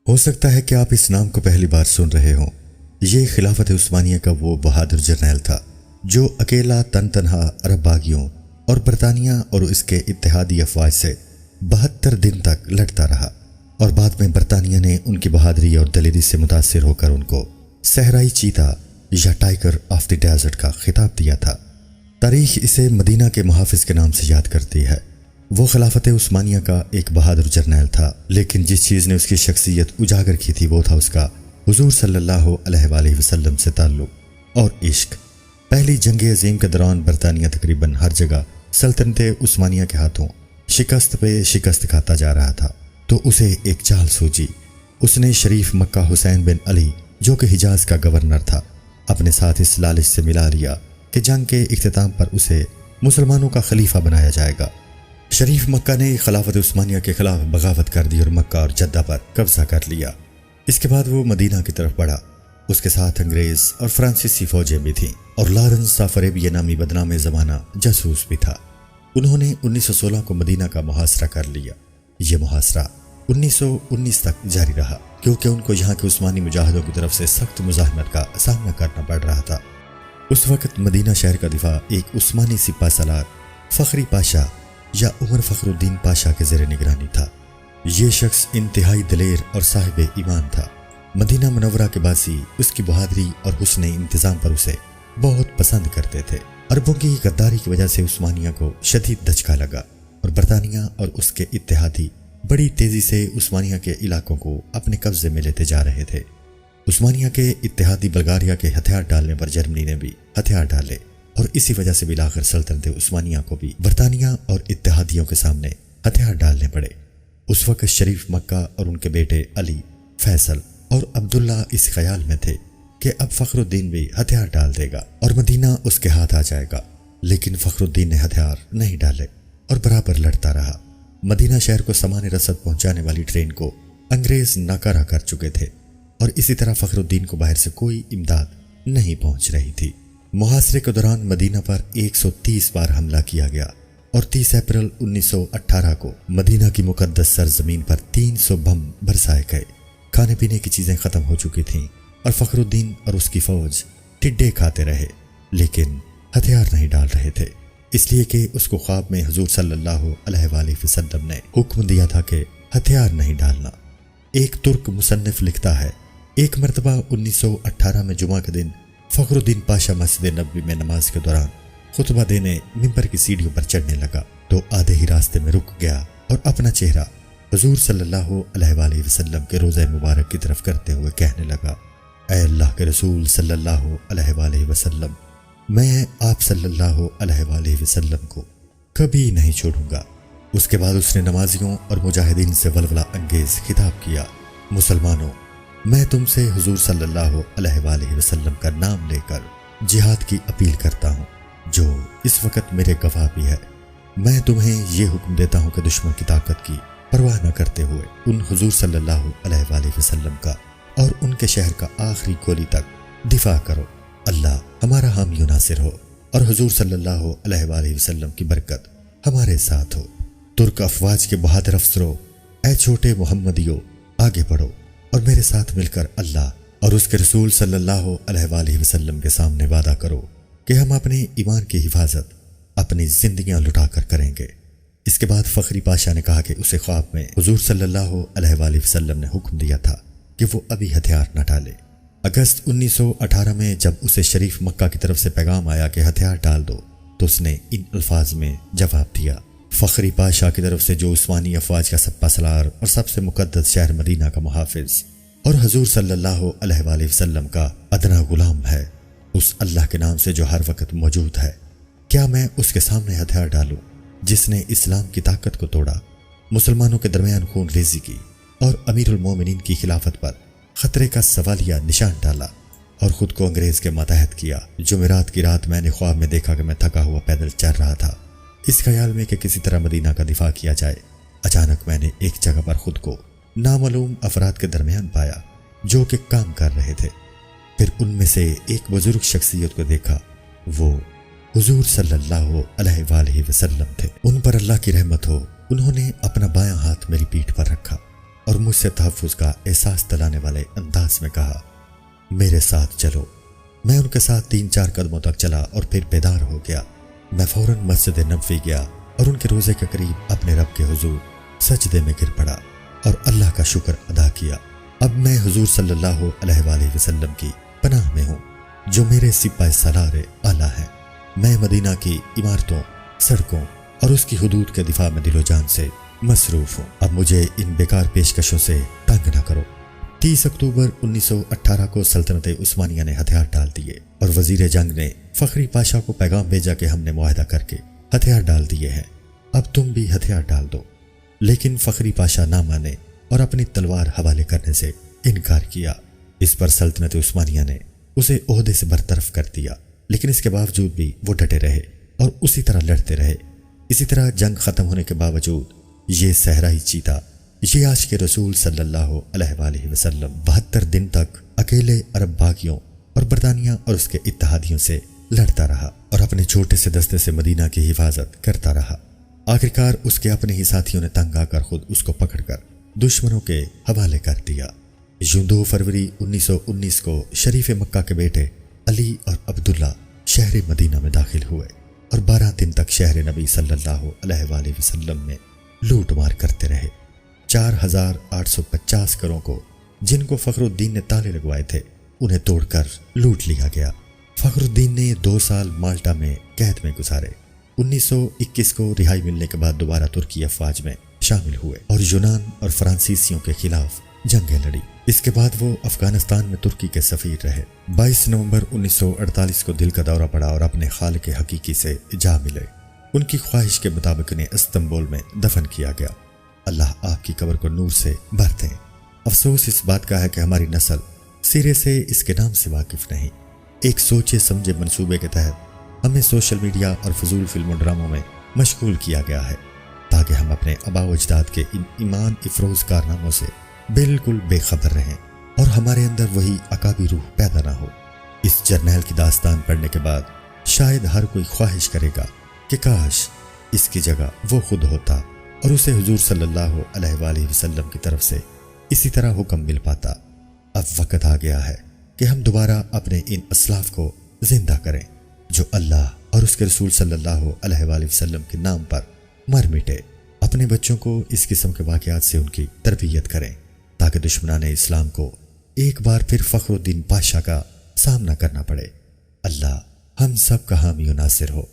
ہو سکتا ہے کہ آپ اس نام کو پہلی بار سن رہے ہوں۔ یہ خلافت عثمانیہ کا وہ بہادر جرنیل تھا جو اکیلا تن تنہا عرب باغیوں اور برطانیہ اور اس کے اتحادی افواج سے 72 دن تک لڑتا رہا، اور بعد میں برطانیہ نے ان کی بہادری اور دلیری سے متاثر ہو کر ان کو صحرائی چیتا یا ٹائگر آف دی ڈیزرٹ کا خطاب دیا تھا۔ تاریخ اسے مدینہ کے محافظ کے نام سے یاد کرتی ہے۔ وہ خلافت عثمانیہ کا ایک بہادر جرنیل تھا، لیکن جس چیز نے اس کی شخصیت اجاگر کی تھی وہ تھا اس کا حضور صلی اللہ علیہ وآلہ وسلم سے تعلق اور عشق۔ پہلی جنگ عظیم کے دوران برطانیہ تقریباً ہر جگہ سلطنت عثمانیہ کے ہاتھوں شکست پہ شکست کھاتا جا رہا تھا، تو اسے ایک چال سوچی۔ اس نے شریف مکہ حسین بن علی جو کہ حجاز کا گورنر تھا اپنے ساتھ اس لالچ سے ملا لیا کہ جنگ کے اختتام پر اسے مسلمانوں کا خلیفہ بنایا جائے گا۔ شریف مکہ نے خلافت عثمانیہ کے خلاف بغاوت کر دی اور مکہ اور جدہ پر قبضہ کر لیا۔ اس کے بعد وہ مدینہ کی طرف بڑھا۔ اس کے ساتھ انگریز اور فرانسیسی فوجیں بھی تھیں، اور لارنس آف عربیہ نامی بدنام زمانہ جاسوس بھی تھا۔ انہوں نے 1916 کو مدینہ کا محاصرہ کر لیا۔ یہ محاصرہ 1919 تک جاری رہا، کیونکہ ان کو یہاں کے عثمانی مجاہدوں کی طرف سے سخت مزاحمت کا سامنا کرنا پڑ رہا تھا۔ اس وقت مدینہ شہر کا دفاع ایک عثمانی سپہ سالار فخری پاشا یا عمر فخر الدین پاشا کے زیر نگرانی تھا۔ یہ شخص انتہائی دلیر اور صاحب ایمان تھا۔ مدینہ منورہ کے باسی اس کی بہادری اور حسن انتظام پر اسے بہت پسند کرتے تھے۔ عربوں کی غداری کی وجہ سے عثمانیہ کو شدید دھچکا لگا، اور برطانیہ اور اس کے اتحادی بڑی تیزی سے عثمانیہ کے علاقوں کو اپنے قبضے میں لیتے جا رہے تھے۔ عثمانیہ کے اتحادی بلغاریہ کے ہتھیار ڈالنے پر جرمنی نے بھی ہتھیار ڈالے، اور اسی وجہ سے بالآخر سلطنت عثمانیہ کو بھی برطانیہ اور اتحادیوں کے سامنے ہتھیار ڈالنے پڑے۔ اس وقت شریف مکہ اور ان کے بیٹے علی، فیصل اور عبداللہ اس خیال میں تھے کہ اب فخر الدین بھی ہتھیار ڈال دے گا اور مدینہ اس کے ہاتھ آ جائے گا، لیکن فخر الدین نے ہتھیار نہیں ڈالے اور برابر لڑتا رہا۔ مدینہ شہر کو سامان رسد پہنچانے والی ٹرین کو انگریز ناکارہ کر چکے تھے، اور اسی طرح فخر الدین کو باہر سے کوئی امداد نہیں پہنچ رہی تھی۔ محاصرے کے دوران مدینہ پر 130 بار حملہ کیا گیا، اور 30 اپریل 1918 کو مدینہ کی مقدس سرزمین پر 300 بم برسائے گئے۔ کھانے پینے کی چیزیں ختم ہو چکی تھیں، اور فخر الدین اور اس کی فوج ٹڈے کھاتے رہے، لیکن ہتھیار نہیں ڈال رہے تھے، اس لیے کہ اس کو خواب میں حضور صلی اللہ علیہ وآلہ وسلم نے حکم دیا تھا کہ ہتھیار نہیں ڈالنا۔ ایک ترک مصنف لکھتا ہے، ایک مرتبہ 1918 میں جمعہ کے دن فخر الدین پاشا مسجد نبوی میں نماز کے دوران خطبہ دینے ممبر کی سیڑھیوں پر چڑھنے لگا تو آدھے ہی راستے میں رک گیا اور اپنا چہرہ حضور صلی اللہ علیہ وآلہ وسلم کے روضہ مبارک کی طرف کرتے ہوئے کہنے لگا، اے اللہ کے رسول صلی اللہ علیہ وآلہ وسلم، میں آپ صلی اللہ علیہ وآلہ وسلم کو کبھی نہیں چھوڑوں گا۔ اس کے بعد اس نے نمازیوں اور مجاہدین سے ولولہ انگیز خطاب کیا، مسلمانوں، میں تم سے حضور صلی اللہ علیہ وآلہ وسلم کا نام لے کر جہاد کی اپیل کرتا ہوں، جو اس وقت میرے گواہ بھی ہے۔ میں تمہیں یہ حکم دیتا ہوں کہ دشمن کی طاقت کی پرواہ نہ کرتے ہوئے ان حضور صلی اللہ علیہ وآلہ وسلم کا اور ان کے شہر کا آخری گولی تک دفاع کرو۔ اللہ ہمارا حامی و ناصر ہو، اور حضور صلی اللہ علیہ وآلہ وسلم کی برکت ہمارے ساتھ ہو۔ ترک افواج کے بہادر افسروں، اے چھوٹے محمدیوں، آگے بڑھو اور میرے ساتھ مل کر اللہ اور اس کے رسول صلی اللہ علیہ وآلہ وسلم کے سامنے وعدہ کرو کہ ہم اپنے ایمان کی حفاظت اپنی زندگیاں لٹا کر کریں گے۔ اس کے بعد فخری پاشا نے کہا کہ اسے خواب میں حضور صلی اللہ علیہ وآلہ وسلم نے حکم دیا تھا کہ وہ ابھی ہتھیار نہ ڈالے۔ اگست 1918 میں جب اسے شریف مکہ کی طرف سے پیغام آیا کہ ہتھیار ڈال دو، تو اس نے ان الفاظ میں جواب دیا، فخری پاشا کی طرف سے جو عثمانی افواج کا سپہ سالار اور سب سے مقدس شہر مدینہ کا محافظ اور حضور صلی اللہ علیہ وآلہ وسلم کا ادنا غلام ہے، اس اللہ کے نام سے جو ہر وقت موجود ہے، کیا میں اس کے سامنے ہتھیار ڈالوں جس نے اسلام کی طاقت کو توڑا، مسلمانوں کے درمیان خون ریزی کی اور امیر المومنین کی خلافت پر خطرے کا سوالیہ نشان ڈالا اور خود کو انگریز کے ماتحت کیا؟ جمعرات کی رات میں نے خواب میں دیکھا کہ میں تھکا ہوا پیدل چل رہا تھا، اس خیال میں کہ کسی طرح مدینہ کا دفاع کیا جائے۔ اچانک میں نے ایک جگہ پر خود کو نامعلوم افراد کے درمیان پایا جو کہ کام کر رہے تھے۔ پھر ان میں سے ایک بزرگ شخصیت کو دیکھا، وہ حضور صلی اللہ علیہ وآلہ وسلم تھے۔ ان پر اللہ کی رحمت ہو، انہوں نے اپنا بایاں ہاتھ میری پیٹھ پر رکھا اور مجھ سے تحفظ کا احساس دلانے والے انداز میں کہا، میرے ساتھ چلو۔ میں ان کے ساتھ 3-4 قدموں تک چلا اور پھر بیدار ہو گیا۔ میں فوراً مسجد نبوی گیا اور ان کے روزے کے قریب اپنے رب کے حضور سجدے میں گر پڑا اور اللہ کا شکر ادا کیا۔ اب میں حضور صلی اللہ علیہ وآلہ وسلم کی پناہ میں ہوں جو میرے سپاہ سالار اعلیٰ ہیں۔ میں مدینہ کی عمارتوں، سڑکوں اور اس کی حدود کے دفاع میں دل و جان سے مصروف ہوں۔ اب مجھے ان بیکار پیشکشوں سے تنگ نہ کرو۔ 30 اکتوبر 1918 کو سلطنت عثمانیہ نے ہتھیار ڈال دیے اور وزیر جنگ نے فخری پاشا کو پیغام بھیجا کہ ہم نے معاہدہ کر کے ہتھیار ڈال دیے ہیں، اب تم بھی ہتھیار ڈال دو۔ لیکن فخری پاشا نہ مانے اور اپنی تلوار حوالے کرنے سے انکار کیا۔ اس پر سلطنت عثمانیہ نے اسے عہدے سے برطرف کر دیا، لیکن اس کے باوجود بھی وہ ڈٹے رہے اور اسی طرح لڑتے رہے۔ اسی طرح جنگ ختم ہونے کے باوجود یہ صحرائی چیتا، یہ عاشق رسول صلی اللہ علیہ وآلہ وسلم 72 دن تک اکیلے عرب باغیوں اور برطانیہ اور اس کے اتحادیوں سے لڑتا رہا اور اپنے چھوٹے سے دستے سے مدینہ کی حفاظت کرتا رہا۔ آخرکار اس کے اپنے ہی ساتھیوں نے تنگ آ کر خود اس کو پکڑ کر دشمنوں کے حوالے کر دیا۔ یوں 2 فروری 1919 کو شریف مکہ کے بیٹے علی اور عبداللہ شہر مدینہ میں داخل ہوئے اور 12 دن تک شہر نبی صلی اللہ علیہ وآلہ وسلم میں لوٹ مار کرتے رہے۔ 4850 گھروں کو جن کو فخر الدین نے تالے لگوائے تھے انہیں توڑ کر لوٹ لیا گیا۔ فخر الدین نے 2 سال مالٹا میں قید میں گزارے۔ 1921 کو رہائی ملنے کے بعد دوبارہ ترکی افواج میں شامل ہوئے اور یونان اور فرانسیسیوں کے خلاف جنگیں لڑی۔ اس کے بعد وہ افغانستان میں ترکی کے سفیر رہے۔ 22 نومبر 1948 کو دل کا دورہ پڑا اور اپنے خالق حقیقی سے جا ملے۔ ان کی خواہش کے مطابق انہیں استنبول میں دفن کیا گیا۔ اللہ آپ کی قبر کو نور سے بھر دیں۔ افسوس اس بات کا ہے کہ ہماری نسل سرے سے اس کے نام سے واقف نہیں۔ ایک سوچے سمجھے منصوبے کے تحت ہمیں سوشل میڈیا اور فضول فلم و ڈراموں میں مشغول کیا گیا ہے تاکہ ہم اپنے آباء و اجداد کے ان ایمان افروز کارناموں سے بالکل بے خبر رہیں اور ہمارے اندر وہی عقابی روح پیدا نہ ہو۔ اس جرنیل کی داستان پڑھنے کے بعد شاید ہر کوئی خواہش کرے گا کہ کاش اس کی جگہ وہ خود ہوتا اور اسے حضور صلی اللہ علیہ وآلہ وسلم کی طرف سے اسی طرح حکم مل پاتا۔ اب وقت آ گیا ہے کہ ہم دوبارہ اپنے ان اسلاف کو زندہ کریں جو اللہ اور اس کے رسول صلی اللہ علیہ وآلہ وسلم کے نام پر مر مٹے۔ اپنے بچوں کو اس قسم کے واقعات سے ان کی تربیت کریں تاکہ دشمنان اسلام کو ایک بار پھر فخر الدین پاشا کا سامنا کرنا پڑے۔ اللہ ہم سب کا حامی و ناصر ہو۔